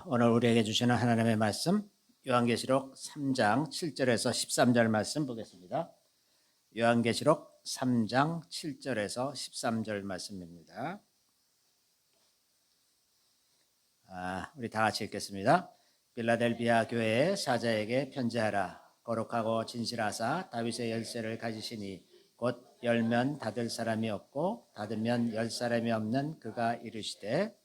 오늘 우리에게 주시는 하나님의 말씀 요한계시록 3장 7절에서 13절 말씀 보겠습니다. 요한계시록 3장 7절에서 13절 말씀입니다. 우리 다 같이 읽겠습니다. 빌라델비아 교회의 사자에게 편지하라. 거룩하고 진실하사 다윗의 열쇠를 가지시니 곧 열면 닫을 사람이 없고 닫으면 열 사람이 없는 그가 이르시되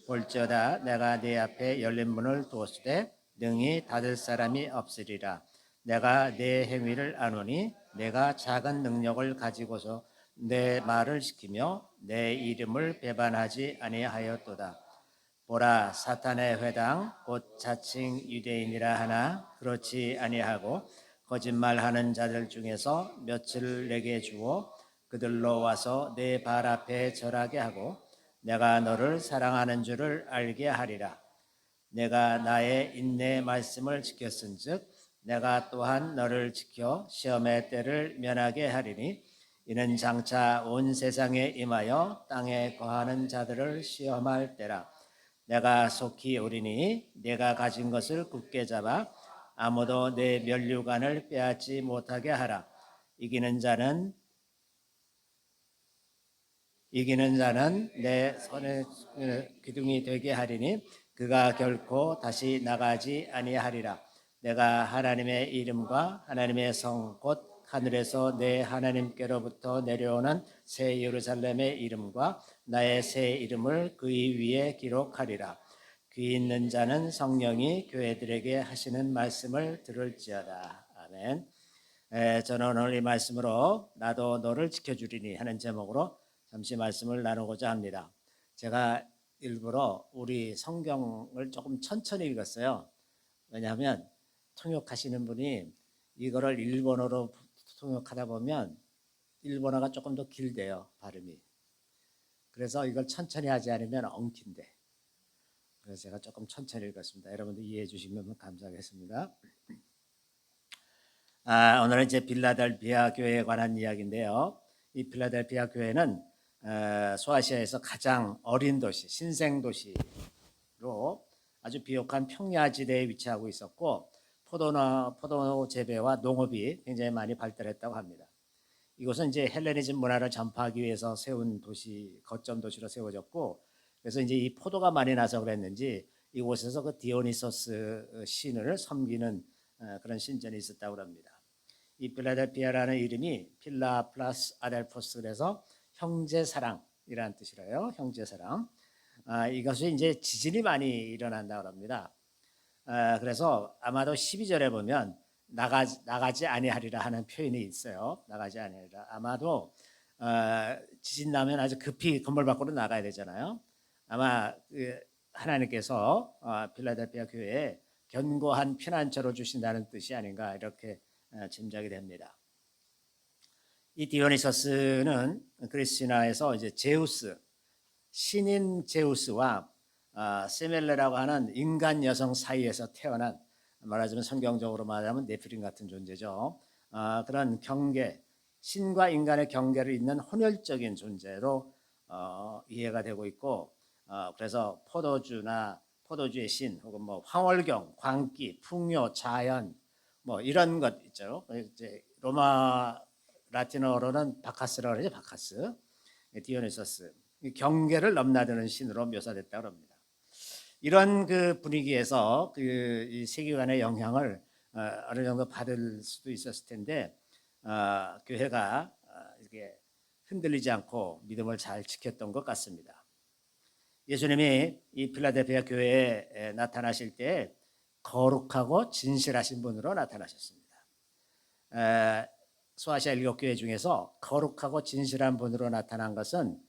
볼지어다 내가 네 앞에 열린 문을 두었으되 능히 닫을 사람이 없으리라. 내가 네 행위를 아노니 내가 작은 능력을 가지고서 내 말을 지키며 내 이름을 배반하지 아니하였도다. 보라, 사탄의 회당 곧 자칭 유대인이라 하나 그렇지 아니하고 거짓말하는 자들 중에서 며칠 내게 주어 그들로 와서 내 발 앞에 절하게 하고 내가 너를 사랑하는 줄을 알게 하리라. 내가 나의 인내 말씀을 지켰은즉 내가 또한 너를 지켜 시험의 때를 면하게 하리니 이는 장차 온 세상에 임하여 땅에 거하는 자들을 시험할 때라. 내가 속히 오리니 내가 가진 것을 굳게 잡아 아무도 내 면류관을 빼앗지 못하게 하라. 이기는 자는 내 손의 기둥이 되게 하리니 그가 결코 다시 나가지 아니하리라. 내가 하나님의 이름과 하나님의 성 곧 하늘에서 내 하나님께로부터 내려오는 새 예루살렘의 이름과 나의 새 이름을 그의 위에 기록하리라. 귀 있는 자는 성령이 교회들에게 하시는 말씀을 들을지어다. 아멘. 저는 오늘 이 말씀으로 나도 너를 지켜주리니 하는 제목으로 잠시 말씀을 나누고자 합니다. 제가 일부러 우리 성경을 조금 천천히 읽었어요. 왜냐하면 통역하시는 분이 이거를 일본어로 통역하다 보면 일본어가 조금 더 길대요, 발음이. 그래서 이걸 천천히 하지 않으면 엉킨대. 그래서 제가 조금 천천히 읽었습니다. 여러분들 이해해 주시면 감사하겠습니다. 오늘은 이제 빌라델비아 교회에 관한 이야기인데요. 이 빌라델비아 교회는 소아시아에서 가장 어린 도시, 신생 도시로 아주 비옥한 평야지대에 위치하고 있었고 포도 재배와 농업이 굉장히 많이 발달했다고 합니다. 이곳은 이제 헬레니즘 문화를 전파하기 위해서 세운 도시, 거점 도시로 세워졌고, 그래서 이제 이 포도가 많이 나서 그랬는지 이곳에서 그 디오니소스 신을 섬기는 그런 신전이 있었다고 합니다. 이 필라델피아라는 이름이 필라 플러스 아델포스 그래서 형제사랑이라는 뜻이래요. 형제사랑. 이것이 이제 지진이 많이 일어난다고 합니다. 그래서 아마도 12절에 보면 나가지 아니하리라 하는 표현이 있어요. 나가지 아니하리라. 아마도 지진 나면 아주 급히 건물 밖으로 나가야 되잖아요. 아마 하나님께서 필라델피아 교회에 견고한 피난처를 주신다는 뜻이 아닌가 이렇게 짐작이 됩니다. 이 디오니소스는 그리스 신화에서 이제 제우스, 신인 제우스와 세멜레라고 하는 인간 여성 사이에서 태어난, 말하자면 성경적으로 말하면 네피림 같은 존재죠. 그런 경계, 신과 인간의 경계를 잇는 혼혈적인 존재로 이해가 되고 있고, 그래서 포도주의 신 혹은 뭐 황홀경, 광기, 풍요, 자연 뭐 이런 것 있죠. 이제 로마 라틴어로는 바카스라고 그러죠. 바카스, 디오니소스, 경계를 넘나드는 신으로 묘사됐다고 합니다. 이런 그 분위기에서 이 세계관의 영향을 어느 정도 받을 수도 있었을 텐데 교회가 이렇게 흔들리지 않고 믿음을 잘 지켰던 것 같습니다. 예수님이 이 필라델피아 교회에 나타나실 때 거룩하고 진실하신 분으로 나타나셨습니다. 소아시아 7교회 중에서 거룩하고 진실한 분으로 나타난 것은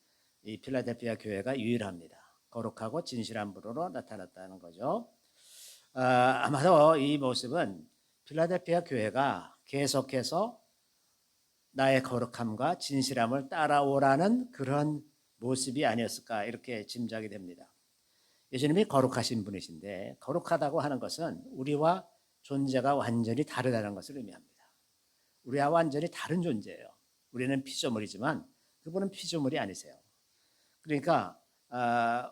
이 필라델피아 교회가 유일합니다. 거룩하고 진실한 분으로 나타났다는 거죠. 아마도 이 모습은 필라델피아 교회가 계속해서 나의 거룩함과 진실함을 따라오라는 그런 모습이 아니었을까 이렇게 짐작이 됩니다. 예수님이 거룩하신 분이신데 거룩하다고 하는 것은 우리와 존재가 완전히 다르다는 것을 의미합니다. 우리와 완전히 다른 존재예요. 우리는 피조물이지만 그분은 피조물이 아니세요. 그러니까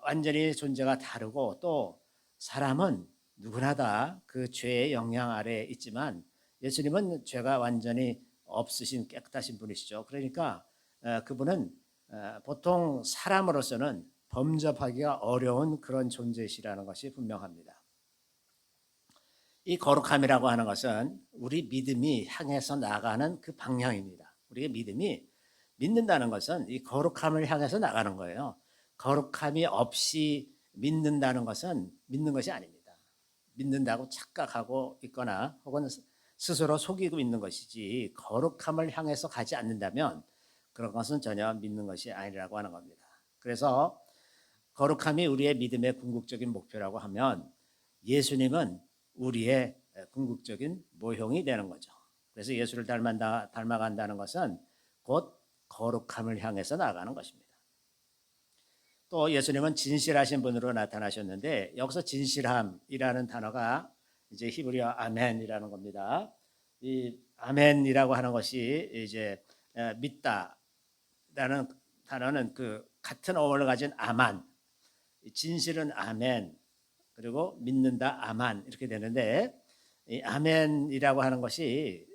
완전히 존재가 다르고 또 사람은 누구나 다 그 죄의 영향 아래에 있지만 예수님은 죄가 완전히 없으신 깨끗하신 분이시죠. 그러니까 그분은 보통 사람으로서는 범접하기가 어려운 그런 존재시라는 것이 분명합니다. 이 거룩함이라고 하는 것은 우리 믿음이 향해서 나가는 그 방향입니다. 우리의 믿음이 믿는다는 것은 이 거룩함을 향해서 나가는 거예요. 거룩함이 없이 믿는다는 것은 믿는 것이 아닙니다. 믿는다고 착각하고 있거나 혹은 스스로 속이고 있는 것이지 거룩함을 향해서 가지 않는다면 그런 것은 전혀 믿는 것이 아니라고 하는 겁니다. 그래서 거룩함이 우리의 믿음의 궁극적인 목표라고 하면 예수님은 우리의 궁극적인 모형이 되는 거죠. 그래서 예수를 닮아간다는 것은 곧 거룩함을 향해서 나아가는 것입니다. 또 예수님은 진실하신 분으로 나타나셨는데 여기서 진실함이라는 단어가 이제 히브리어 아멘이라는 겁니다. 이 아멘이라고 하는 것이 이제 믿다라는 단어는 그 같은 어원을 가진 아만, 진실은 아멘, 그리고 믿는다 아만 이렇게 되는데 이 아멘이라고 하는 것이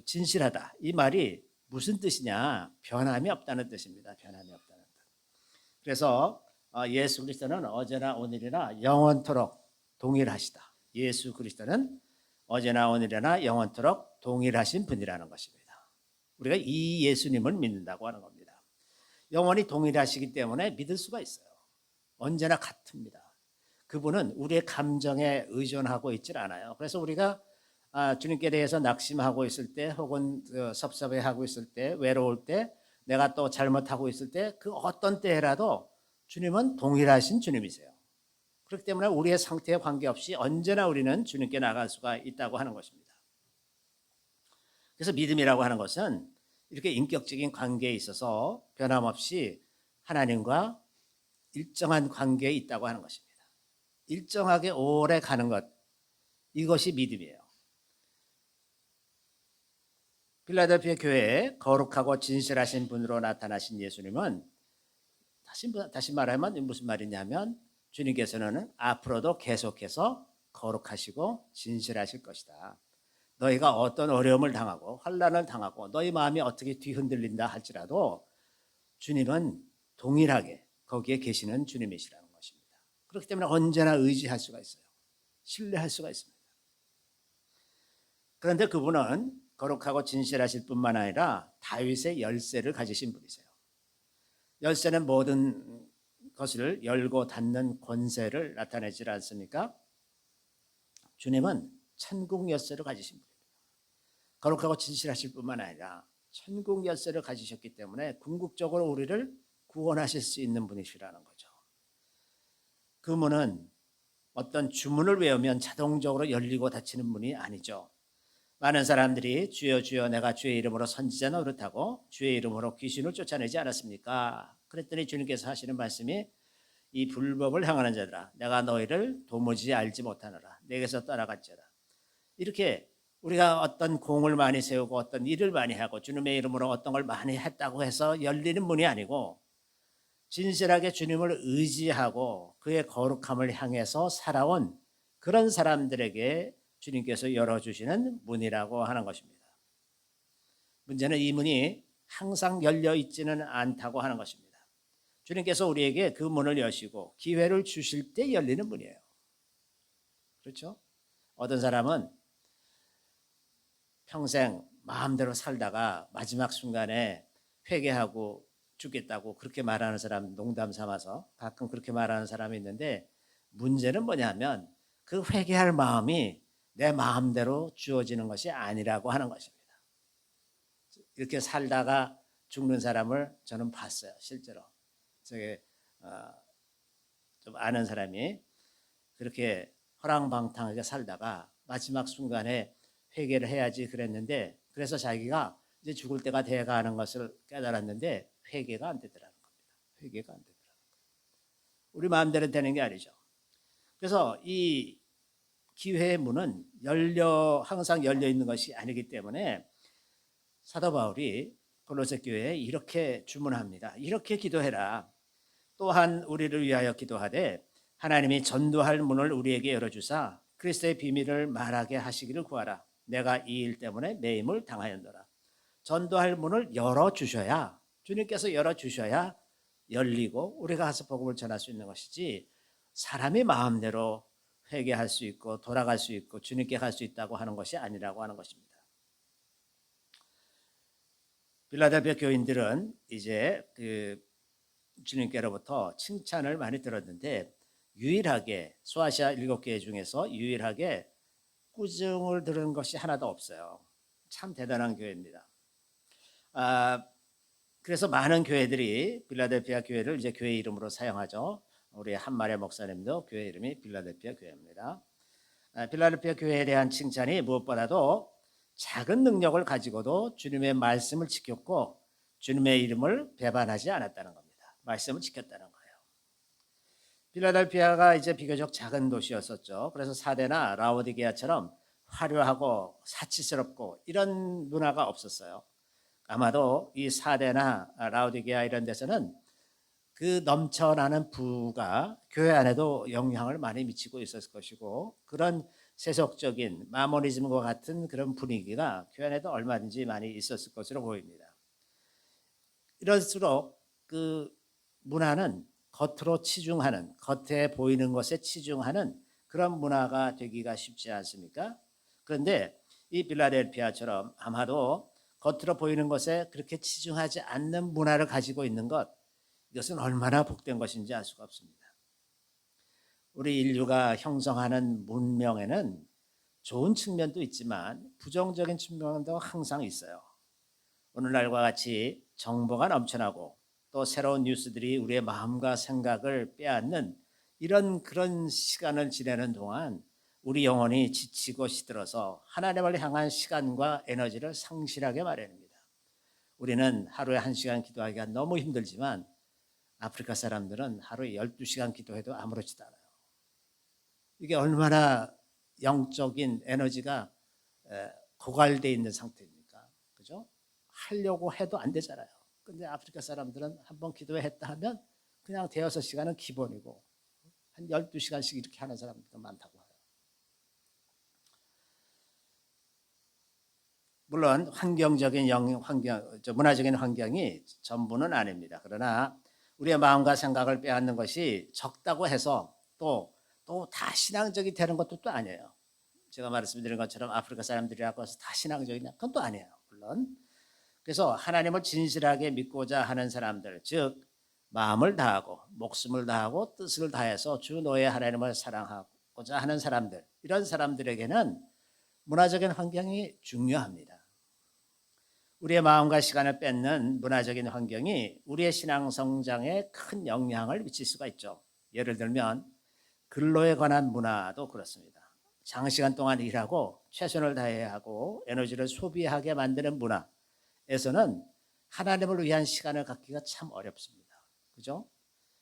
진실하다 이 말이 무슨 뜻이냐? 변함이 없다는 뜻입니다. 변함이 없다는 뜻. 그래서 예수 그리스도는 어제나 오늘이나 영원토록 동일하시다. 예수 그리스도는 어제나 오늘이나 영원토록 동일하신 분이라는 것입니다. 우리가 이 예수님을 믿는다고 하는 겁니다. 영원히 동일하시기 때문에 믿을 수가 있어요. 언제나 같습니다. 그분은 우리의 감정에 의존하고 있질 않아요. 그래서 우리가 주님께 대해서 낙심하고 있을 때 혹은 섭섭해하고 있을 때 외로울 때 내가 또 잘못하고 있을 때 그 어떤 때라도 주님은 동일하신 주님이세요. 그렇기 때문에 우리의 상태에 관계없이 언제나 우리는 주님께 나갈 수가 있다고 하는 것입니다. 그래서 믿음이라고 하는 것은 이렇게 인격적인 관계에 있어서 변함없이 하나님과 일정한 관계에 있다고 하는 것입니다. 일정하게 오래 가는 것, 이것이 믿음이에요. 필라델피아 교회에 거룩하고 진실하신 분으로 나타나신 예수님은 다시 말하면 무슨 말이냐면 주님께서는 앞으로도 계속해서 거룩하시고 진실하실 것이다. 너희가 어떤 어려움을 당하고 환난을 당하고 너희 마음이 어떻게 뒤흔들린다 할지라도 주님은 동일하게 거기에 계시는 주님이시라는 것입니다. 그렇기 때문에 언제나 의지할 수가 있어요. 신뢰할 수가 있습니다. 그런데 그분은 거룩하고 진실하실 뿐만 아니라 다윗의 열쇠를 가지신 분이세요. 열쇠는 모든 것을 열고 닫는 권세를 나타내지 않습니까? 주님은 천국 열쇠를 가지신 분입니다. 거룩하고 진실하실 뿐만 아니라 천국 열쇠를 가지셨기 때문에 궁극적으로 우리를 구원하실 수 있는 분이시라는 거죠. 그 문은 어떤 주문을 외우면 자동적으로 열리고 닫히는 문이 아니죠. 많은 사람들이 주여 주여 내가 주의 이름으로 선지자 노릇하고 주의 이름으로 귀신을 쫓아내지 않았습니까? 그랬더니 주님께서 하시는 말씀이 이 불법을 행하는 자들아 내가 너희를 도무지 알지 못하노라 내게서 떠나갔지라. 이렇게 우리가 어떤 공을 많이 세우고 어떤 일을 많이 하고 주님의 이름으로 어떤 걸 많이 했다고 해서 열리는 문이 아니고 진실하게 주님을 의지하고 그의 거룩함을 향해서 살아온 그런 사람들에게 주님께서 열어주시는 문이라고 하는 것입니다. 문제는 이 문이 항상 열려 있지는 않다고 하는 것입니다. 주님께서 우리에게 그 문을 여시고 기회를 주실 때 열리는 문이에요. 그렇죠? 어떤 사람은 평생 마음대로 살다가 마지막 순간에 회개하고 죽겠다고 그렇게 말하는 사람 농담 삼아서 가끔 그렇게 말하는 사람이 있는데 문제는 뭐냐면 그 회개할 마음이 내 마음대로 주어지는 것이 아니라고 하는 것입니다. 이렇게 살다가 죽는 사람을 저는 봤어요. 실제로. 저게 좀 아는 사람이 그렇게 허랑방탕하게 살다가 마지막 순간에 회개를 해야지 그랬는데 그래서 자기가 이제 죽을 때가 돼가는 것을 깨달았는데 회개가 안 되더라는 겁니다. 회개가 안 되더라는 거예요. 우리 마음대로 되는 게 아니죠. 그래서 이 기회의 문은 항상 열려 있는 것이 아니기 때문에 사도 바울이 골로새 교회에 이렇게 주문합니다. 이렇게 기도해라. 또한 우리를 위하여 기도하되 하나님이 전도할 문을 우리에게 열어주사 그리스도의 비밀을 말하게 하시기를 구하라. 내가 이 일 때문에 매임을 당하였노라. 전도할 문을 열어주셔야, 주님께서 열어주셔야 열리고 우리가 가서 복음을 전할 수 있는 것이지, 사람이 마음대로 회개할 수 있고 돌아갈 수 있고 주님께 갈 수 있다고 하는 것이 아니라고 하는 것입니다. 필라델피아 교인들은 이제 주님께로부터 칭찬을 많이 들었는데, 유일하게 소아시아 7개 중에서 유일하게 꾸중을 들은 것이 하나도 없어요. 참 대단한 교회입니다. 그래서 많은 교회들이 필라델피아 교회를 이제 교회 이름으로 사용하죠. 우리 한마레 목사님도 교회 이름이 필라델피아 교회입니다. 필라델피아 교회에 대한 칭찬이 무엇보다도 작은 능력을 가지고도 주님의 말씀을 지켰고 주님의 이름을 배반하지 않았다는 겁니다. 말씀을 지켰다는 거예요. 필라델피아가 이제 비교적 작은 도시였었죠. 그래서 사데나 라오디게아처럼 화려하고 사치스럽고 이런 문화가 없었어요. 아마도 이 사데나 라오디게아 이런 데서는 그 넘쳐나는 부가 교회 안에도 영향을 많이 미치고 있었을 것이고, 그런 세속적인 마모니즘과 같은 그런 분위기가 교회 안에도 얼마든지 많이 있었을 것으로 보입니다. 이럴수록 그 문화는 겉으로 치중하는, 겉에 보이는 것에 치중하는 그런 문화가 되기가 쉽지 않습니까? 그런데 이 필라델피아처럼 아마도 겉으로 보이는 것에 그렇게 치중하지 않는 문화를 가지고 있는 것, 이것은 얼마나 복된 것인지 알 수가 없습니다. 우리 인류가 형성하는 문명에는 좋은 측면도 있지만 부정적인 측면도 항상 있어요. 오늘날과 같이 정보가 넘쳐나고 또 새로운 뉴스들이 우리의 마음과 생각을 빼앗는 그런 시간을 지내는 동안 우리 영혼이 지치고 시들어서 하나님을 향한 시간과 에너지를 상실하게 마련입니다. 우리는 하루에 1시간 기도하기가 너무 힘들지만 아프리카 사람들은 하루에 12시간 기도해도 아무렇지도 않아요. 이게 얼마나 영적인 에너지가 고갈되어 있는 상태입니까? 그죠? 하려고 해도 안 되잖아요. 근데 아프리카 사람들은 한번 기도했다 하면 그냥 대여섯 시간은 기본이고 한 12시간씩 이렇게 하는 사람들도 많다고 해요. 물론 문화적인 환경이 전부는 아닙니다. 그러나 우리의 마음과 생각을 빼앗는 것이 적다고 해서 또 다 신앙적이 되는 것도 또 아니에요. 제가 말씀드린 것처럼 아프리카 사람들이라고 해서 다 신앙적이냐? 그건 또 아니에요. 물론. 그래서 하나님을 진실하게 믿고자 하는 사람들, 즉 마음을 다하고 목숨을 다하고 뜻을 다해서 주 너의 하나님을 사랑하고자 하는 사람들, 이런 사람들에게는 문화적인 환경이 중요합니다. 우리의 마음과 시간을 뺏는 문화적인 환경이 우리의 신앙 성장에 큰 영향을 미칠 수가 있죠. 예를 들면 근로에 관한 문화도 그렇습니다. 장시간 동안 일하고 최선을 다해야 하고 에너지를 소비하게 만드는 문화에서는 하나님을 위한 시간을 갖기가 참 어렵습니다. 그죠?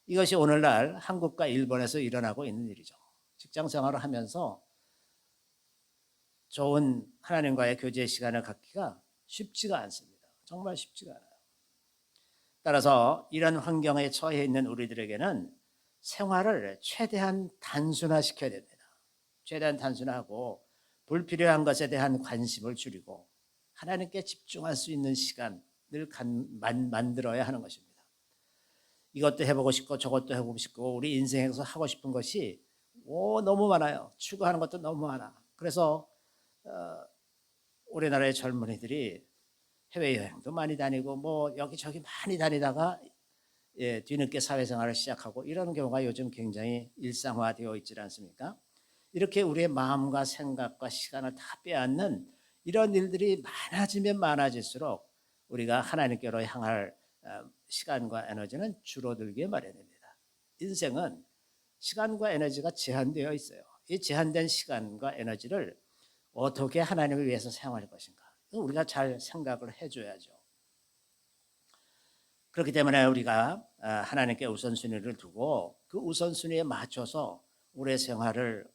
이것이 오늘날 한국과 일본에서 일어나고 있는 일이죠. 직장 생활을 하면서 좋은 하나님과의 교제 시간을 갖기가 쉽지가 않습니다. 정말 쉽지가 않아요. 따라서 이런 환경에 처해 있는 우리들에게는 생활을 최대한 단순화시켜야 됩니다. 최대한 단순하고 불필요한 것에 대한 관심을 줄이고 하나님께 집중할 수 있는 시간을 만들어야 하는 것입니다. 이것도 해보고 싶고 저것도 해보고 싶고 우리 인생에서 하고 싶은 것이 너무 많아요. 추구하는 것도 너무 많아. 그래서 우리나라의 젊은이들이 해외여행도 많이 다니고 뭐 여기저기 많이 다니다가 뒤늦게 사회생활을 시작하고 이런 경우가 요즘 굉장히 일상화되어 있지 않습니까? 이렇게 우리의 마음과 생각과 시간을 다 빼앗는 이런 일들이 많아지면 많아질수록 우리가 하나님께로 향할 시간과 에너지는 줄어들게 마련입니다. 인생은 시간과 에너지가 제한되어 있어요. 이 제한된 시간과 에너지를 어떻게 하나님을 위해서 사용할 것인가, 우리가 잘 생각을 해줘야죠. 그렇기 때문에 우리가 하나님께 우선순위를 두고 그 우선순위에 맞춰서 우리의 생활을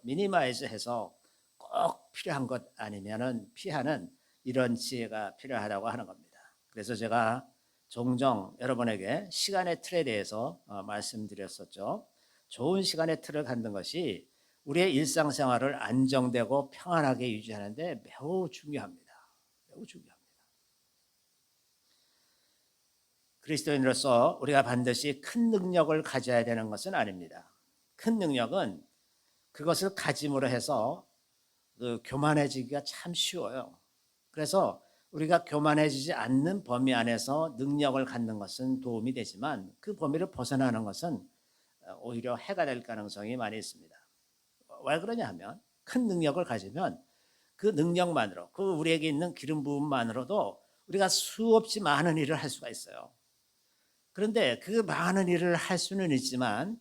미니마이즈해서 꼭 필요한 것 아니면은 피하는 이런 지혜가 필요하다고 하는 겁니다. 그래서 제가 종종 여러분에게 시간의 틀에 대해서 말씀드렸었죠. 좋은 시간의 틀을 갖는 것이 우리의 일상생활을 안정되고 평안하게 유지하는 데 매우 중요합니다. 매우 중요합니다. 그리스도인으로서 우리가 반드시 큰 능력을 가져야 되는 것은 아닙니다. 큰 능력은 그것을 가짐으로 해서 교만해지기가 참 쉬워요. 그래서 우리가 교만해지지 않는 범위 안에서 능력을 갖는 것은 도움이 되지만 그 범위를 벗어나는 것은 오히려 해가 될 가능성이 많이 있습니다. 왜 그러냐 하면 큰 능력을 가지면 그 능력만으로, 그 우리에게 있는 기름 부음만으로도 우리가 수없이 많은 일을 할 수가 있어요. 그런데 그 많은 일을 할 수는 있지만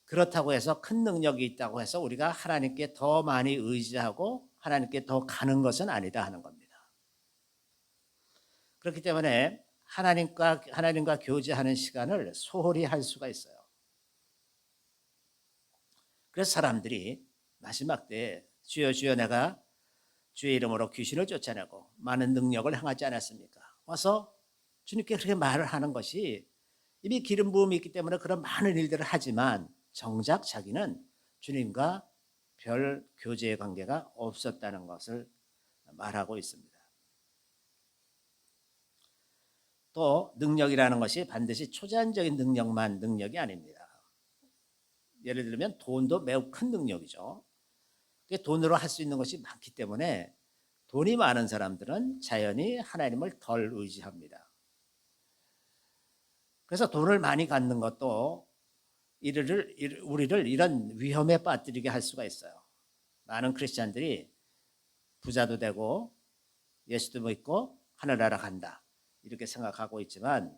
그렇다고 해서 큰 능력이 있다고 해서 우리가 하나님께 더 많이 의지하고 하나님께 더 가는 것은 아니다 하는 겁니다. 그렇기 때문에 하나님과 교제하는 시간을 소홀히 할 수가 있어요. 그래서 사람들이 마지막 때에 주여 주여 내가 주의 이름으로 귀신을 쫓아내고 많은 능력을 행하지 않았습니까? 와서 주님께 그렇게 말을 하는 것이 이미 기름 부음이 있기 때문에 그런 많은 일들을 하지만 정작 자기는 주님과 별 교제의 관계가 없었다는 것을 말하고 있습니다. 또 능력이라는 것이 반드시 초자연적인 능력이 아닙니다. 예를 들면 돈도 매우 큰 능력이죠. 돈으로 할 수 있는 것이 많기 때문에 돈이 많은 사람들은 자연히 하나님을 덜 의지합니다. 그래서 돈을 많이 갖는 것도 우리를 이런 위험에 빠뜨리게 할 수가 있어요. 많은 크리스찬들이 부자도 되고 예수도 믿고 하늘나라 간다 이렇게 생각하고 있지만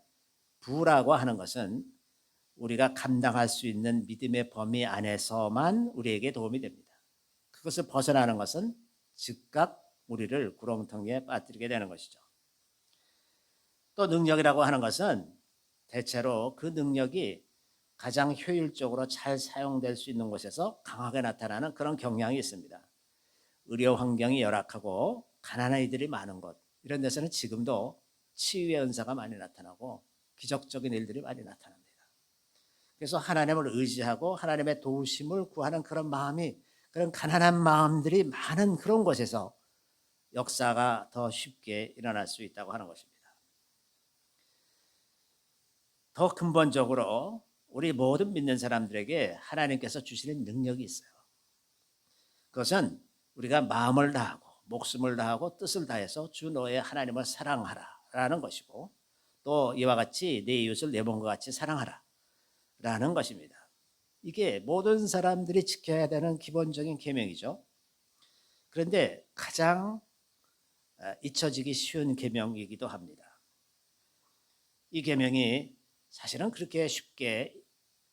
부라고 하는 것은 우리가 감당할 수 있는 믿음의 범위 안에서만 우리에게 도움이 됩니다. 그것을 벗어나는 것은 즉각 우리를 구렁텅이에 빠뜨리게 되는 것이죠. 또 능력이라고 하는 것은 대체로 그 능력이 가장 효율적으로 잘 사용될 수 있는 곳에서 강하게 나타나는 그런 경향이 있습니다. 의료 환경이 열악하고 가난한 이들이 많은 곳 이런 데서는 지금도 치유의 은사가 많이 나타나고 기적적인 일들이 많이 나타납니다. 그래서 하나님을 의지하고 하나님의 도우심을 구하는 그런 마음이 그런 가난한 마음들이 많은 그런 곳에서 역사가 더 쉽게 일어날 수 있다고 하는 것입니다. 더 근본적으로 우리 모든 믿는 사람들에게 하나님께서 주시는 능력이 있어요. 그것은 우리가 마음을 다하고 목숨을 다하고 뜻을 다해서 주 너의 하나님을 사랑하라라는 것이고 또 이와 같이 내 이웃을 내 몸과 같이 사랑하라라는 것입니다. 이게 모든 사람들이 지켜야 되는 기본적인 계명이죠. 그런데 가장 잊혀지기 쉬운 계명이기도 합니다. 이 계명이 사실은 그렇게 쉽게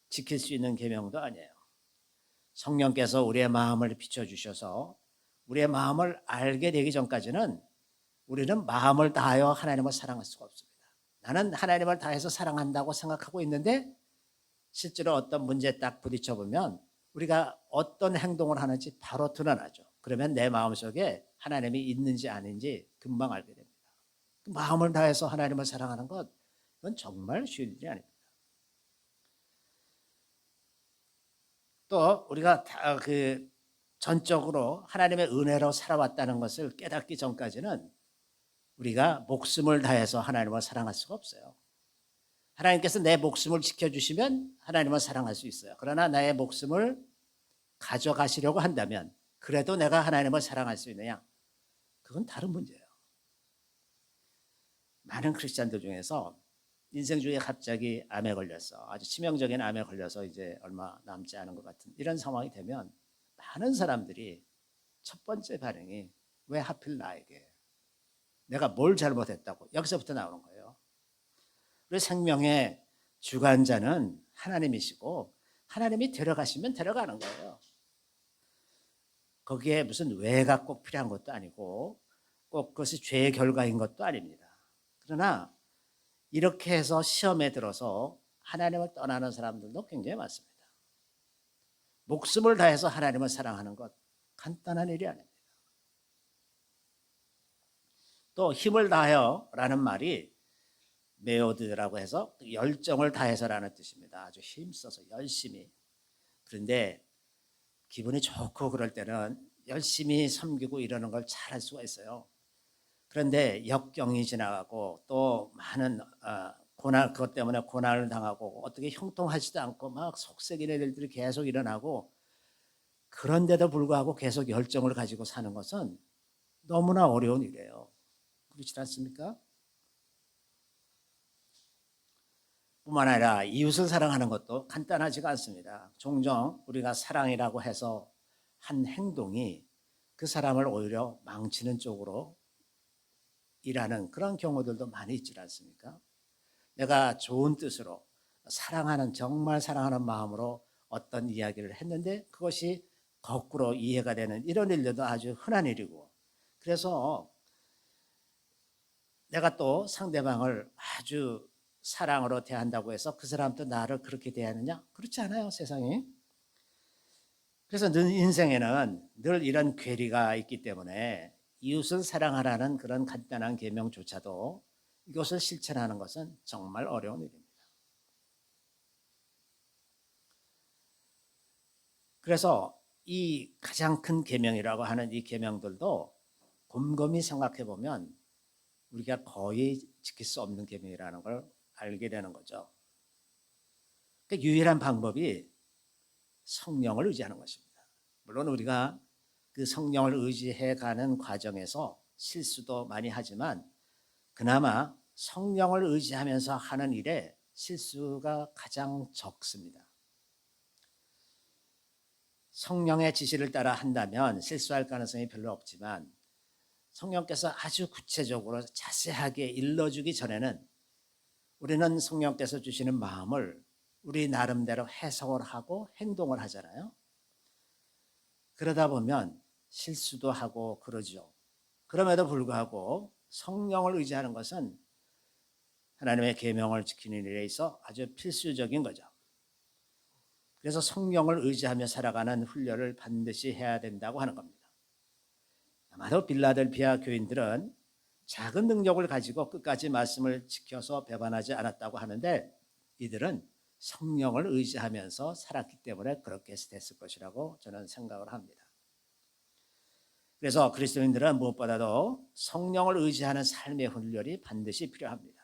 지킬 수 있는 계명도 아니에요. 성령께서 우리의 마음을 비춰주셔서 우리의 마음을 알게 되기 전까지는 우리는 마음을 다하여 하나님을 사랑할 수가 없습니다. 나는 하나님을 다해서 사랑한다고 생각하고 있는데 실제로 어떤 문제에 딱 부딪혀 보면 우리가 어떤 행동을 하는지 바로 드러나죠. 그러면 내 마음속에 하나님이 있는지 아닌지 금방 알게 됩니다. 마음을 다해서 하나님을 사랑하는 것 이건 정말 쉬운 일이 아닙니다. 또 우리가 전적으로 하나님의 은혜로 살아왔다는 것을 깨닫기 전까지는 우리가 목숨을 다해서 하나님을 사랑할 수가 없어요. 하나님께서 내 목숨을 지켜주시면 하나님을 사랑할 수 있어요. 그러나 나의 목숨을 가져가시려고 한다면 그래도 내가 하나님을 사랑할 수 있느냐? 그건 다른 문제예요. 많은 크리스찬들 중에서 인생 중에 갑자기 암에 걸렸어. 아주 치명적인 암에 걸려서 이제 얼마 남지 않은 것 같은 이런 상황이 되면 많은 사람들이 첫 번째 반응이 왜 하필 나에게? 내가 뭘 잘못했다고? 여기서부터 나오는 거예요. 우리 생명의 주관자는 하나님이시고 하나님이 데려가시면 데려가는 거예요. 거기에 무슨 왜가 꼭 필요한 것도 아니고 꼭 그것이 죄의 결과인 것도 아닙니다. 그러나 이렇게 해서 시험에 들어서 하나님을 떠나는 사람들도 굉장히 많습니다. 목숨을 다해서 하나님을 사랑하는 것 간단한 일이 아닙니다. 또 힘을 다하여라는 말이 메오드라고 해서 열정을 다해서라는 뜻입니다. 아주 힘써서 열심히 그런데 기분이 좋고 그럴 때는 열심히 섬기고 이러는 걸 잘할 수가 있어요. 그런데 역경이 지나가고 또 많은 고난, 그것 때문에 고난을 당하고 어떻게 형통하지도 않고 막 속썩이는 일들이 계속 일어나고, 그런데도 불구하고 계속 열정을 가지고 사는 것은 너무나 어려운 일이에요. 그렇지 않습니까? 뿐만 아니라 이웃을 사랑하는 것도 간단하지가 않습니다. 종종 우리가 사랑이라고 해서 한 행동이 그 사람을 오히려 망치는 쪽으로 일하는 그런 경우들도 많이 있지 않습니까? 내가 좋은 뜻으로 사랑하는, 정말 사랑하는 마음으로 어떤 이야기를 했는데 그것이 거꾸로 이해가 되는 이런 일들도 아주 흔한 일이고, 그래서 내가 또 상대방을 아주 사랑으로 대한다고 해서 그 사람도 나를 그렇게 대하느냐? 그렇지 않아요, 세상이. 그래서 늘 인생에는 늘 이런 괴리가 있기 때문에 이웃을 사랑하라는 그런 간단한 계명조차도 이것을 실천하는 것은 정말 어려운 일입니다. 그래서 이 가장 큰 계명이라고 하는 이 계명들도 곰곰이 생각해 보면 우리가 거의 지킬 수 없는 계명이라는 걸 알게 되는 거죠. 그러니까 유일한 방법이 성령을 의지하는 것입니다. 물론 우리가 그 성령을 의지해 가는 과정에서 실수도 많이 하지만 그나마 성령을 의지하면서 하는 일에 실수가 가장 적습니다. 성령의 지시를 따라 한다면 실수할 가능성이 별로 없지만 성령께서 아주 구체적으로 자세하게 일러주기 전에는 우리는 성령께서 주시는 마음을 우리 나름대로 해석을 하고 행동을 하잖아요. 그러다 보면 실수도 하고 그러죠. 그럼에도 불구하고 성령을 의지하는 것은 하나님의 계명을 지키는 일에 있어 아주 필수적인 거죠. 그래서 성령을 의지하며 살아가는 훈련을 반드시 해야 된다고 하는 겁니다. 아마도 빌라델피아 교인들은 작은 능력을 가지고 끝까지 말씀을 지켜서 배반하지 않았다고 하는데 이들은 성령을 의지하면서 살았기 때문에 그렇게 됐을 것이라고 저는 생각을 합니다. 그래서 그리스도인들은 무엇보다도 성령을 의지하는 삶의 훈련이 반드시 필요합니다.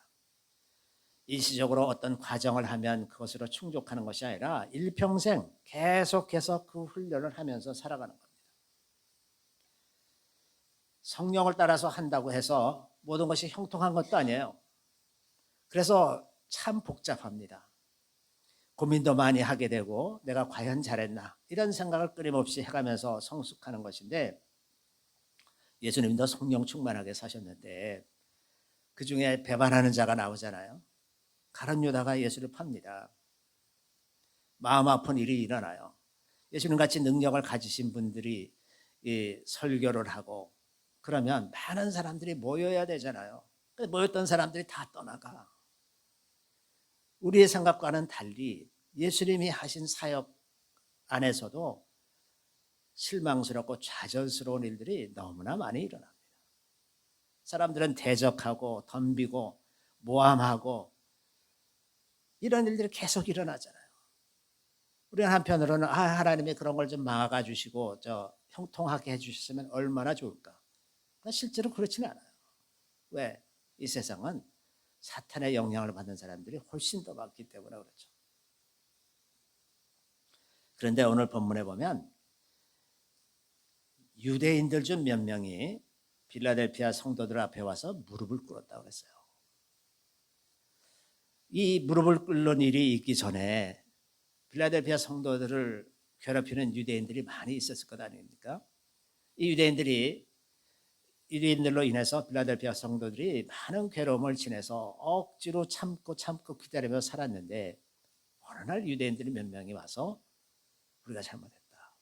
일시적으로 어떤 과정을 하면 그것으로 충족하는 것이 아니라 일평생 계속해서 그 훈련을 하면서 살아가는 겁니다. 성령을 따라서 한다고 해서 모든 것이 형통한 것도 아니에요. 그래서 참 복잡합니다. 고민도 많이 하게 되고 내가 과연 잘했나 이런 생각을 끊임없이 해가면서 성숙하는 것인데, 예수님도 성령 충만하게 사셨는데 그 중에 배반하는 자가 나오잖아요. 가룟 유다가 예수를 팝니다. 마음 아픈 일이 일어나요. 예수님 같이 능력을 가지신 분들이 설교를 하고 그러면 많은 사람들이 모여야 되잖아요. 모였던 사람들이 다 떠나가. 우리의 생각과는 달리 예수님이 하신 사역 안에서도 실망스럽고 좌절스러운 일들이 너무나 많이 일어납니다. 사람들은 대적하고 덤비고 모함하고 이런 일들이 계속 일어나잖아요. 우리는 한편으로는 하나님이 그런 걸 좀 막아 주시고 형통하게 해주셨으면 얼마나 좋을까. 실제로 그렇지는 않아요. 왜? 이 세상은 사탄의 영향을 받는 사람들이 훨씬 더 많기 때문에 그렇죠. 그런데 오늘 본문에 보면 유대인들 중 몇 명이 빌라델피아 성도들 앞에 와서 무릎을 꿇었다고 그랬어요. 이 무릎을 꿇는 일이 있기 전에 빌라델피아 성도들을 괴롭히는 유대인들이 많이 있었을 것 아닙니까? 이 유대인들로 인해서 빌라델피아 성도들이 많은 괴로움을 지내서 억지로 참고 기다리며 살았는데 어느 날 유대인들이 몇 명이 와서 우리가 잘못했다,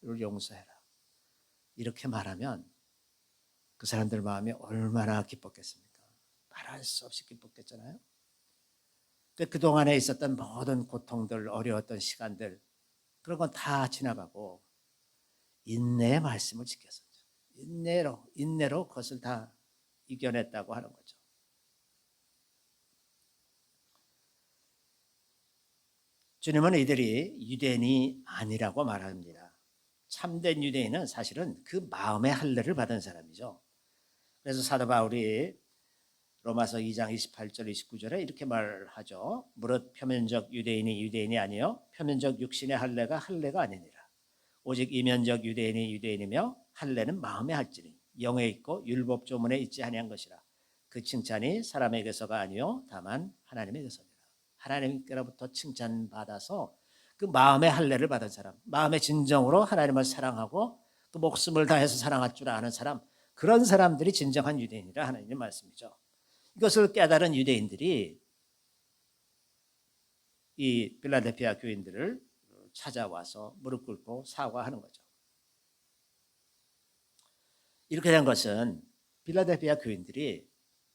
우리를 용서해라 이렇게 말하면 그 사람들 마음이 얼마나 기뻤겠습니까? 말할 수 없이 기뻤겠잖아요. 그동안에 있었던 모든 고통들, 어려웠던 시간들 그런 건 다 지나가고 인내의 말씀을 지켰었죠. 인내로 그것을 다 이겨냈다고 하는 거죠. 주님은 이들이 유대인이 아니라고 말합니다. 참된 유대인은 사실은 그 마음의 할례를 받은 사람이죠. 그래서 사도 바울이 로마서 2장 28절 29절에 이렇게 말하죠. 무릇 표면적 유대인이 유대인이 아니요 표면적 육신의 할례가 할례가 아니니라. 오직 이면적 유대인이 유대인이며 할례는 마음에 할지니 영에 있고 율법 조문에 있지 아니한 것이라. 그 칭찬이 사람에게서가 아니요 다만 하나님에게서니라. 하나님께로부터 칭찬받아서 그 마음의 할례를 받은 사람, 마음의 진정으로 하나님을 사랑하고 그 목숨을 다해서 사랑할 줄 아는 사람, 그런 사람들이 진정한 유대인이라 하나님의 말씀이죠. 이것을 깨달은 유대인들이 이 필라델피아 교인들을 찾아와서 무릎 꿇고 사과하는 거죠. 이렇게 된 것은 필라델피아 교인들이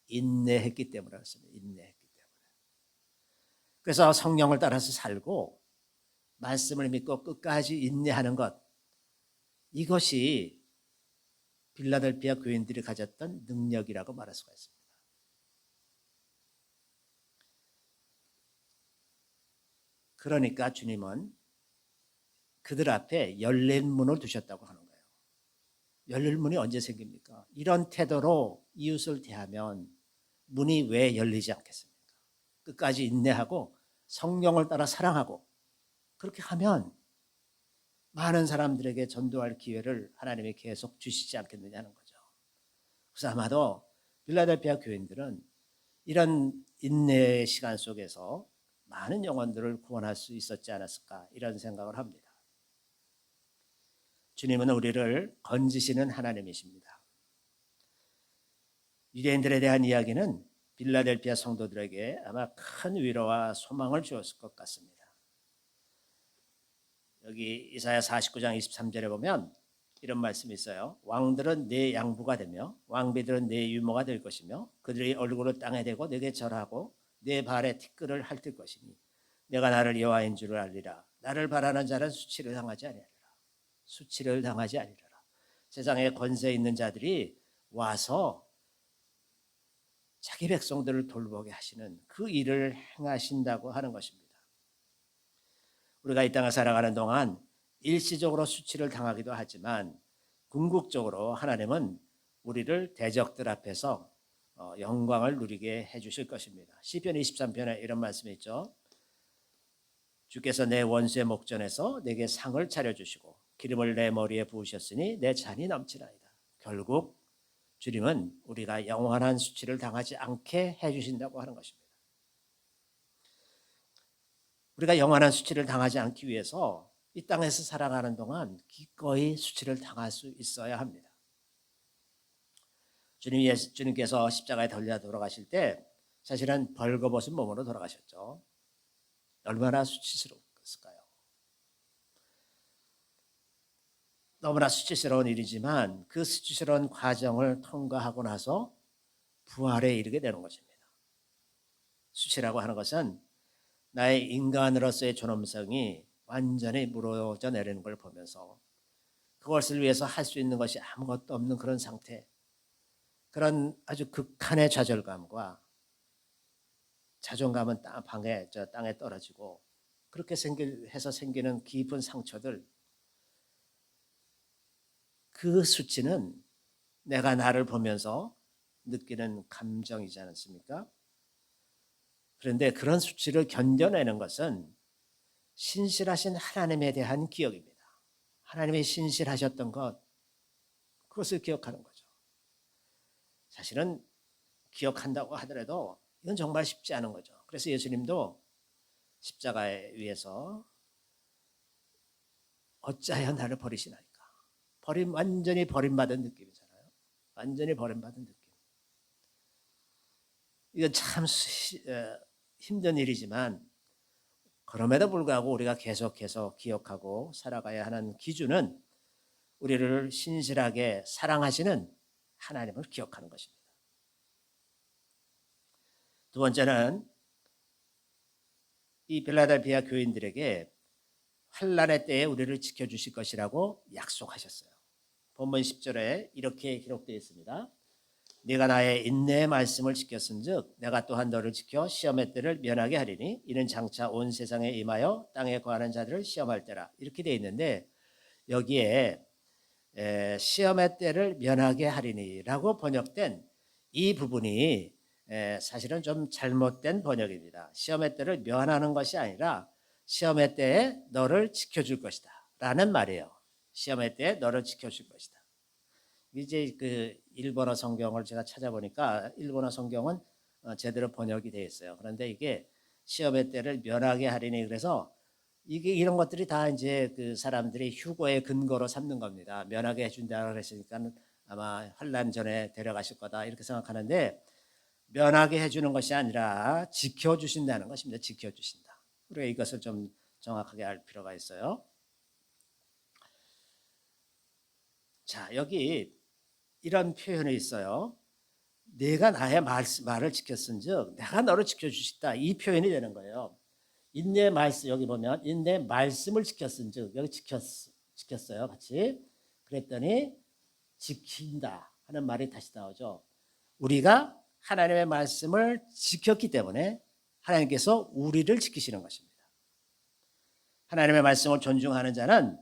인내했기 때문에 그렇습니다. 인내했기 때문에. 그래서 성령을 따라서 살고 말씀을 믿고 끝까지 인내하는 것, 이것이 필라델피아 교인들이 가졌던 능력이라고 말할 수가 있습니다. 그러니까 주님은 그들 앞에 열린 문을 두셨다고 하는 거예요. 열릴 문이 언제 생깁니까? 이런 태도로 이웃을 대하면 문이 왜 열리지 않겠습니까? 끝까지 인내하고 성령을 따라 사랑하고 그렇게 하면 많은 사람들에게 전도할 기회를 하나님이 계속 주시지 않겠느냐는 거죠. 그래서 아마도 필라델피아 교인들은 이런 인내의 시간 속에서 많은 영혼들을 구원할 수 있었지 않았을까 이런 생각을 합니다. 주님은 우리를 건지시는 하나님이십니다. 유대인들에 대한 이야기는 필라델피아 성도들에게 아마 큰 위로와 소망을 주었을 것 같습니다. 여기 이사야 49장 23절에 보면 이런 말씀이 있어요. 왕들은 내 양부가 되며 왕비들은 내 유모가 될 것이며 그들의 얼굴을 땅에 대고 내게 절하고 내 발에 티끌을 핥을 것이니 내가 나를 여호와인 줄을 알리라. 나를 바라는 자는 수치를 당하지 아니하리라. 수치를 당하지 아니하리라. 세상에 권세 있는 자들이 와서 자기 백성들을 돌보게 하시는 그 일을 행하신다고 하는 것입니다. 우리가 이 땅을 살아가는 동안 일시적으로 수치를 당하기도 하지만 궁극적으로 하나님은 우리를 대적들 앞에서 영광을 누리게 해주실 것입니다. 시편 23편에 이런 말씀이 있죠. 주께서 내 원수의 목전에서 내게 상을 차려주시고 기름을 내 머리에 부으셨으니 내 잔이 넘치나이다. 결국 주님은 우리가 영원한 수치를 당하지 않게 해주신다고 하는 것입니다. 우리가 영원한 수치를 당하지 않기 위해서 이 땅에서 살아가는 동안 기꺼이 수치를 당할 수 있어야 합니다. 주님께서 십자가에 달려 돌아가실 때 사실은 벌거벗은 몸으로 돌아가셨죠. 얼마나 수치스러웠을까요? 너무나 수치스러운 일이지만 그 수치스러운 과정을 통과하고 나서 부활에 이르게 되는 것입니다. 수치라고 하는 것은 나의 인간으로서의 존엄성이 완전히 무너져 내리는 걸 보면서 그것을 위해서 할 수 있는 것이 아무것도 없는 그런 상태, 그런 아주 극한의 좌절감과 자존감은 땅에 떨어지고 그렇게 해서 생기는 깊은 상처들, 그 수치는 내가 나를 보면서 느끼는 감정이지 않습니까? 그런데 그런 수치를 견뎌내는 것은 신실하신 하나님에 대한 기억입니다. 하나님이 신실하셨던 것, 그것을 기억하는 거죠. 사실은 기억한다고 하더라도 이건 정말 쉽지 않은 거죠. 그래서 예수님도 십자가에 위해서 어찌하여 나를 버리시나이까. 완전히 버림받은 느낌이잖아요. 완전히 버림받은 느낌. 이건 참 힘든 일이지만 그럼에도 불구하고 우리가 계속해서 기억하고 살아가야 하는 기준은 우리를 신실하게 사랑하시는 하나님을 기억하는 것입니다. 두 번째는 이 필라델피아 교인들에게 환난의 때에 우리를 지켜주실 것이라고 약속하셨어요. 본문 10절에 이렇게 기록되어 있습니다. 네가 나의 인내의 말씀을 지켰은즉 내가 또한 너를 지켜 시험의 때를 면하게 하리니 이는 장차 온 세상에 임하여 땅에 거하는 자들을 시험할 때라. 이렇게 돼 있는데 여기에 시험의 때를 면하게 하리니라고 번역된 이 부분이 사실은 좀 잘못된 번역입니다. 시험의 때를 면하는 것이 아니라 시험의 때에 너를 지켜줄 것이다 라는 말이에요. 시험의 때에 너를 지켜줄 것이다. 이제 그 일본어 성경을 제가 찾아보니까 일본어 성경은 제대로 번역이 되어 있어요. 그런데 이게 시험의 때를 면하게 하리니 그래서 이게 이런 것들이 다 이제 그 사람들이 휴거의 근거로 삼는 겁니다. 면하게 해준다고 그랬으니까 아마 환란 전에 데려가실 거다 이렇게 생각하는데 면하게 해주는 것이 아니라 지켜주신다는 것입니다. 지켜주신다. 우리가 이것을 좀 정확하게 알 필요가 있어요. 자, 여기 이런 표현이 있어요. 내가 나의 말을 지켰은즉 내가 너를 지켜주시다. 이 표현이 되는 거예요. 인내 말씀 여기 보면 인내 말씀을 지켰은즉 여기 지켰어요. 같이 그랬더니 지킨다 하는 말이 다시 나오죠. 우리가 하나님의 말씀을 지켰기 때문에 하나님께서 우리를 지키시는 것입니다. 하나님의 말씀을 존중하는 자는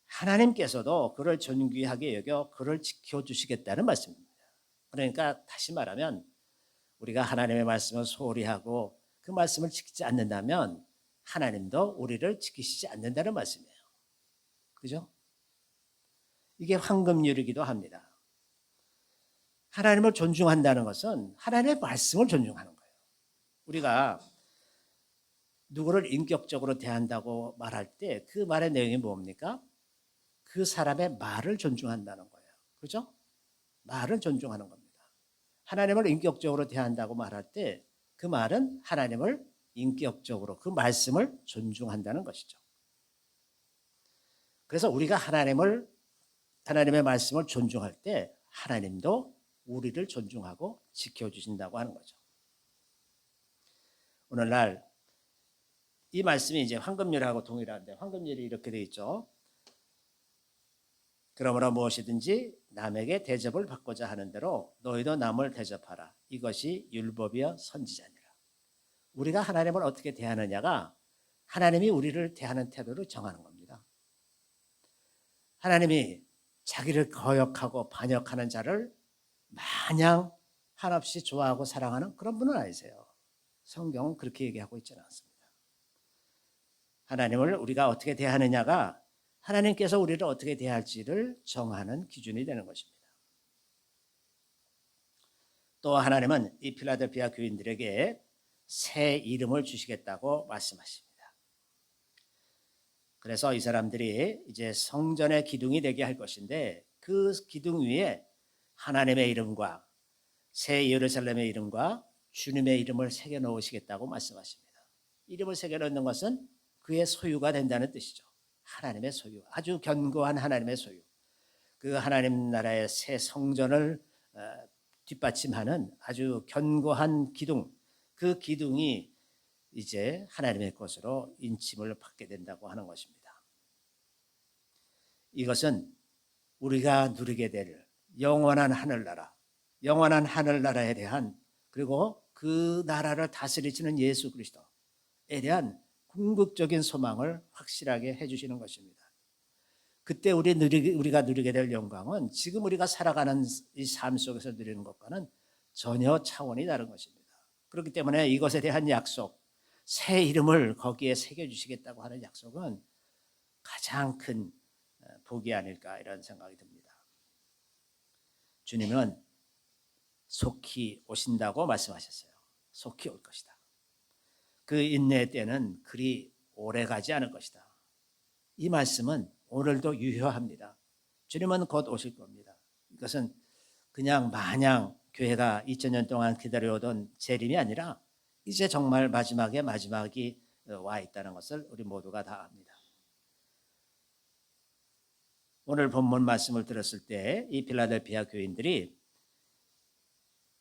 하나님께서도 그를 존귀하게 여겨 그를 지켜주시겠다는 말씀입니다. 그러니까 다시 말하면 우리가 하나님의 말씀을 소홀히 하고 그 말씀을 지키지 않는다면 하나님도 우리를 지키시지 않는다는 말씀이에요. 그죠? 이게 황금률이기도 합니다. 하나님을 존중한다는 것은 하나님의 말씀을 존중하는 거예요. 우리가 누구를 인격적으로 대한다고 말할 때 그 말의 내용이 뭡니까? 그 사람의 말을 존중한다는 거예요. 그죠? 말을 존중하는 겁니다. 하나님을 인격적으로 대한다고 말할 때 그 말은 하나님을 인격적으로 그 말씀을 존중한다는 것이죠. 그래서 우리가 하나님의 말씀을 존중할 때 하나님도 우리를 존중하고 지켜주신다고 하는 거죠. 오늘날 이 말씀이 이제 황금률하고 동일한데 황금률이 이렇게 되어 있죠. 그러므로 무엇이든지 남에게 대접을 받고자 하는 대로 너희도 남을 대접하라. 이것이 율법이여 선지자니라. 우리가 하나님을 어떻게 대하느냐가 하나님이 우리를 대하는 태도를 정하는 겁니다. 하나님이 자기를 거역하고 반역하는 자를 마냥 한없이 좋아하고 사랑하는 그런 분은 아니세요. 성경은 그렇게 얘기하고 있지는 않습니다. 하나님을 우리가 어떻게 대하느냐가 하나님께서 우리를 어떻게 대할지를 정하는 기준이 되는 것입니다. 또 하나님은 이 필라델피아 교인들에게 새 이름을 주시겠다고 말씀하십니다. 그래서 이 사람들이 이제 성전의 기둥이 되게 할 것인데 그 기둥 위에 하나님의 이름과 새 예루살렘의 이름과 주님의 이름을 새겨 놓으시겠다고 말씀하십니다. 이름을 새겨 놓는 것은 그의 소유가 된다는 뜻이죠. 하나님의 소유, 아주 견고한 하나님의 소유. 그 하나님 나라의 새 성전을 뒷받침하는 아주 견고한 기둥, 그 기둥이 이제 하나님의 것으로 인침을 받게 된다고 하는 것입니다. 이것은 우리가 누리게 될 영원한 하늘나라, 영원한 하늘나라에 대한 그리고 그 나라를 다스리시는 예수 그리스도에 대한 궁극적인 소망을 확실하게 해주시는 것입니다. 그때 우리가 누리게 될 영광은 지금 우리가 살아가는 이 삶 속에서 누리는 것과는 전혀 차원이 다른 것입니다. 그렇기 때문에 이것에 대한 약속, 새 이름을 거기에 새겨주시겠다고 하는 약속은 가장 큰 복이 아닐까 이런 생각이 듭니다. 주님은 속히 오신다고 말씀하셨어요. 속히 올 것이다. 그 인내의 때는 그리 오래 가지 않을 것이다. 이 말씀은 오늘도 유효합니다. 주님은 곧 오실 겁니다. 이것은 그냥 마냥 교회가 2000년 동안 기다려오던 재림이 아니라 이제 정말 마지막이 와 있다는 것을 우리 모두가 다 압니다. 오늘 본문 말씀을 들었을 때 이 필라델피아 교인들이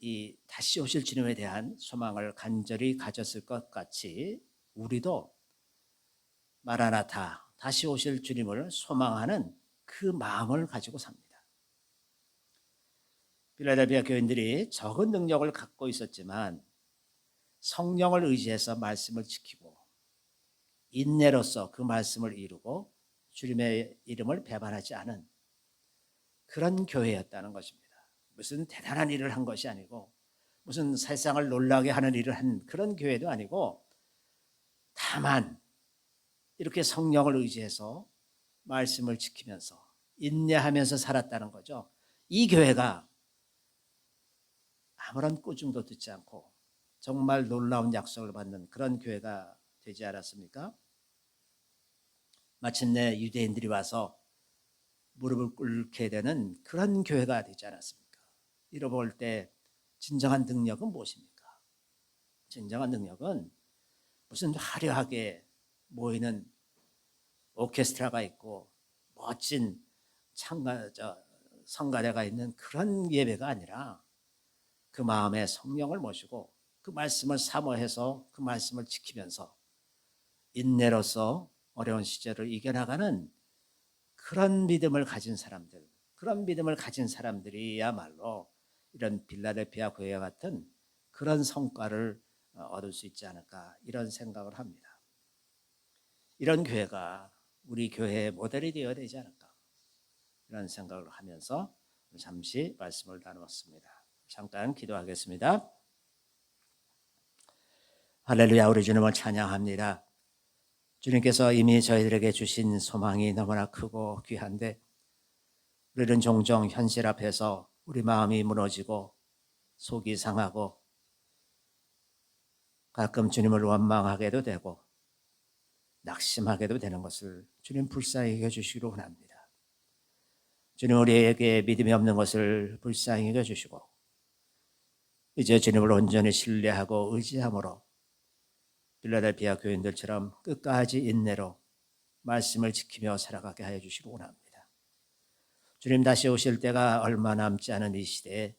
이 다시 오실 주님에 대한 소망을 간절히 가졌을 것 같이 우리도 마라나타 다시 오실 주님을 소망하는 그 마음을 가지고 삽니다. 필라델피아 교인들이 적은 능력을 갖고 있었지만 성령을 의지해서 말씀을 지키고 인내로서 그 말씀을 이루고 주님의 이름을 배반하지 않은 그런 교회였다는 것입니다. 무슨 대단한 일을 한 것이 아니고 무슨 세상을 놀라게 하는 일을 한 그런 교회도 아니고 다만 이렇게 성령을 의지해서 말씀을 지키면서 인내하면서 살았다는 거죠. 이 교회가 아무런 꾸중도 듣지 않고 정말 놀라운 약속을 받는 그런 교회가 되지 않았습니까? 마침내 유대인들이 와서 무릎을 꿇게 되는 그런 교회가 되지 않았습니까? 잃어볼 때 진정한 능력은 무엇입니까? 진정한 능력은 무슨 화려하게 모이는 오케스트라가 있고 멋진 성가대가 있는 그런 예배가 아니라 그 마음에 성령을 모시고 그 말씀을 사모해서 그 말씀을 지키면서 인내로서 어려운 시절을 이겨나가는 그런 믿음을 가진 사람들, 그런 믿음을 가진 사람들이야말로 이런 빌라델피아 교회와 같은 그런 성과를 얻을 수 있지 않을까 이런 생각을 합니다. 이런 교회가 우리 교회의 모델이 되어야 되지 않을까 이런 생각을 하면서 잠시 말씀을 나누었습니다. 잠깐 기도하겠습니다. 할렐루야, 우리 주님을 찬양합니다. 주님께서 이미 저희들에게 주신 소망이 너무나 크고 귀한데 우리는 종종 현실 앞에서 우리 마음이 무너지고 속이 상하고 가끔 주님을 원망하게도 되고 낙심하게도 되는 것을 주님 불쌍히 여겨주시기로 원합니다. 주님 우리에게 믿음이 없는 것을 불쌍히 여겨주시고 이제 주님을 온전히 신뢰하고 의지함으로 필라델피아 교인들처럼 끝까지 인내로 말씀을 지키며 살아가게 하여 주시기 원합니다. 주님 다시 오실 때가 얼마 남지 않은 이 시대에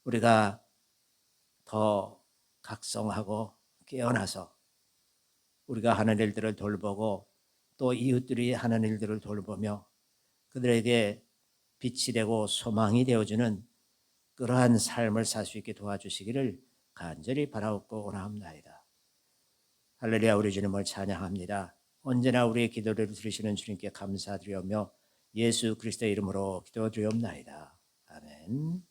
우리가 더 각성하고 깨어나서 우리가 하는 일들을 돌보고 또 이웃들이 하는 일들을 돌보며 그들에게 빛이 되고 소망이 되어주는 그러한 삶을 살 수 있게 도와주시기를 간절히 바라옵고 원합나이다. 할렐루야, 우리 주님을 찬양합니다. 언제나 우리의 기도를 들으시는 주님께 감사드리며 예수 그리스도의 이름으로 기도드리옵나이다. 아멘.